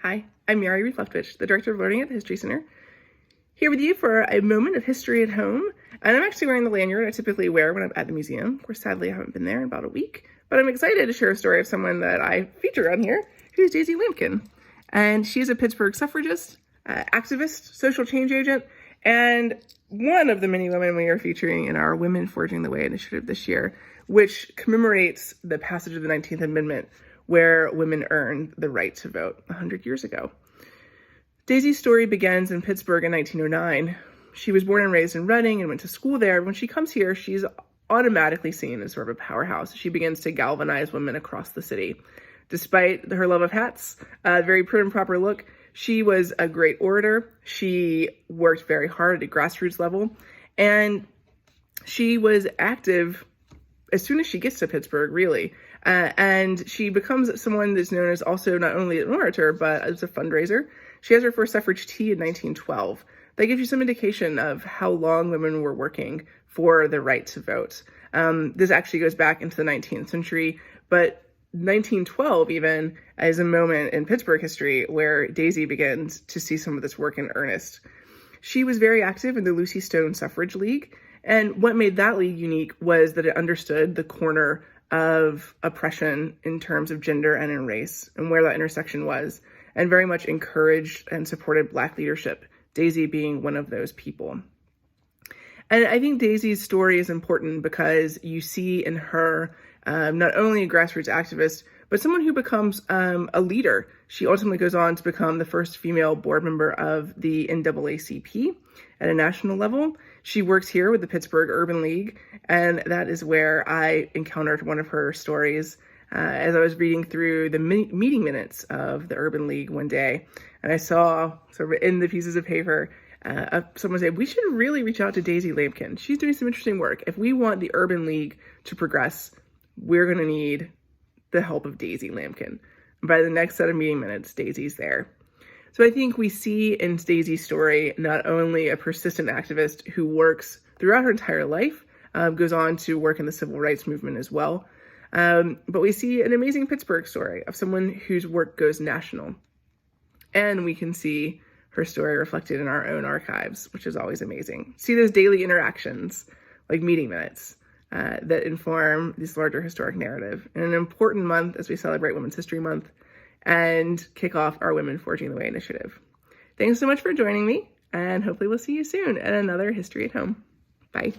Hi, I'm Mariruth Leftwich, the Director of Learning at the History Center, here with you for a moment of history at home. And I'm actually wearing the lanyard I typically wear when I'm at the museum. Of course, sadly, I haven't been there in about a week, but I'm excited to share a story of someone that I feature on here, who's Daisy Lampkin. And she's a Pittsburgh suffragist, activist, social change agent, and one of the many women we are featuring in our Women Forging the Way initiative this year, which commemorates the passage of the 19th Amendment, where women earned the right to vote 100 years ago. Daisy's story begins in Pittsburgh in 1909. She was born and raised in Reading and went to school there. When she comes here, she's automatically seen as sort of a powerhouse. She begins to galvanize women across the city. Despite her love of hats, a very prim and proper look, she was a great orator. She worked very hard at a grassroots level, and she was active as soon as she gets to Pittsburgh, really. And she becomes someone that's known as also not only an orator, but as a fundraiser. She has her first suffrage tea in 1912. That gives you some indication of how long women were working for the right to vote. This actually goes back into the 19th century, but 1912 even is a moment in Pittsburgh history where Daisy begins to see some of this work in earnest. She was very active in the Lucy Stone Suffrage League, and what made that league unique was that it understood the corner of oppression in terms of gender and in race and where that intersection was, and very much encouraged and supported Black leadership, Daisy being one of those people. And I think Daisy's story is important because you see in her not only a grassroots activist, but someone who becomes a leader. She ultimately goes on to become the first female board member of the NAACP at a national level. She works here with the Pittsburgh Urban League, and that is where I encountered one of her stories as I was reading through the meeting minutes of the Urban League one day. And I saw sort of in the pieces of paper, someone say, we should really reach out to Daisy Lampkin. She's doing some interesting work. If we want the Urban League to progress, we're going to need the help of Daisy Lampkin. And by the next set of meeting minutes, Daisy's there. So I think we see in Daisy's story not only a persistent activist who works throughout her entire life, goes on to work in the civil rights movement as well, but we see an amazing Pittsburgh story of someone whose work goes national. And we can see her story reflected in our own archives, which is always amazing. See those daily interactions, like meeting minutes, that inform this larger historic narrative in an important month as we celebrate Women's History Month and kick off our Women Forging the Way initiative. Thanks so much for joining me, and hopefully we'll see you soon at another History at Home. Bye.